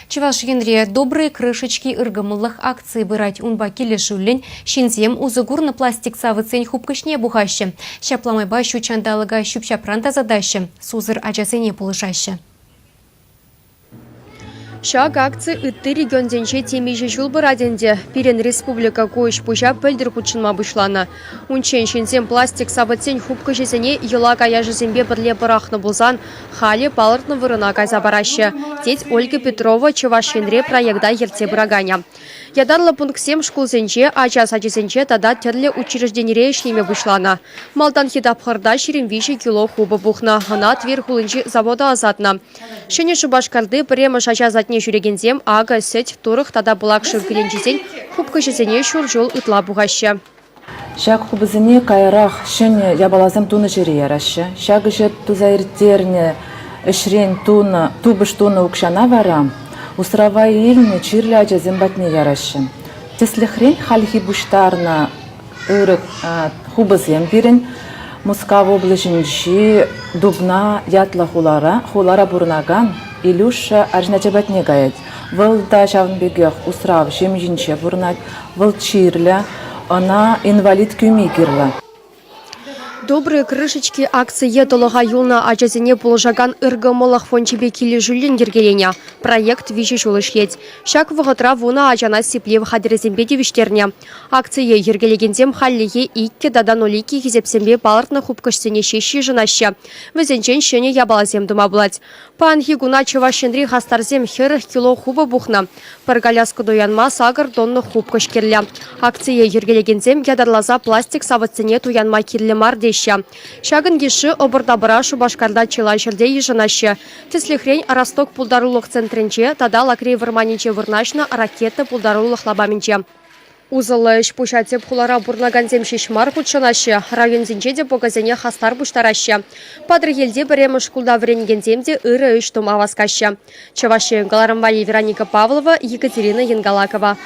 Чеваш Генри добрые крышечки ыргамылых акции бырать унба келешуллен, шинзем узыгурны пластик савы цень хупкышне бухаще. Шапламай бащу чандалыга щупщапранта задаща, сузыр ажасене полышаще. Шаг акции ытты регионденче темежі жыл бұраденде. Пирен республика көш пұжа пөлдір күтшінма бұшлана. Унчен шинзем пластик сабытсен хупка жезіне ела кая жезембе бірле бұрақны бұлзан, хали палыртны вырына кайза барашы. Теть Ольга Петрова Чевашенре проекта ерте бұраганя. Ядарлы пунктсем шкулзенче, ачас ачесенче тада терле учрежденере ишлеме бұшлана. Малтан хидапхарда шеренвиші кило хубы бұхна, ғана твер хулынчы завода азатна. Шене Шубашкарды премыш ачазатне жүрегензем ага сеть турых тада бұлақшы келенчесен хубка жезене шуржол ытла бұғашы. Шак хубызыне кайрах шене ябалазым туны жире ярашы. Шак жеп тузайртерне ішрен туны, тубыш туны укшана варам. Усравай илне чирля ажазым батне ярашы. Теслі хрен халхи буштарна ырык хубызым бирен Мускав облачинчи дубна ятла хулара бурнаган Илюша аржначабатне гаять. Вылда шавнбегех усрав шемжинче бурнать, выл чирля, она инвалид кюми кирла. Добрые крышечки акции толыға юлна ажазине полжаган ыргымылық фончебе келі жүлін дергелене. Проект виші жолыш ет. Шак вғытра вуна ажана сиплев хадырезембе девіштерне. Акция ергелегензем халлиге икке дадан олики хизепсембе балыртны хупкашсене шеші жынашы. Візенчен шене ябалазем дума булать. Пан хигуна Чевашенри хастарзем херых кило хубы бухна. Паргаляску доянма сагыр донны хупкаш керлі. Акция ергелегензем ядарлаза пластик савыцене туянма керлі мардеш. Шагын киши обырдабыра Шубашкарда чила жерде ежынашы. Теслихрень Росток пулдарулық центрінче, тада лакрей вырманинче вырнашна ракеты пулдарулық лабаминче. Узылы пушатеп хулара бурнаганзем шишмар кутшынашы, районзенче де погазене хастар буштарашы. Падры елде біремі шкулда вренгенземде ыры үш тума васкашы. Чеваши Галарамбали Вероника Павлова, Екатерина Янгалакова.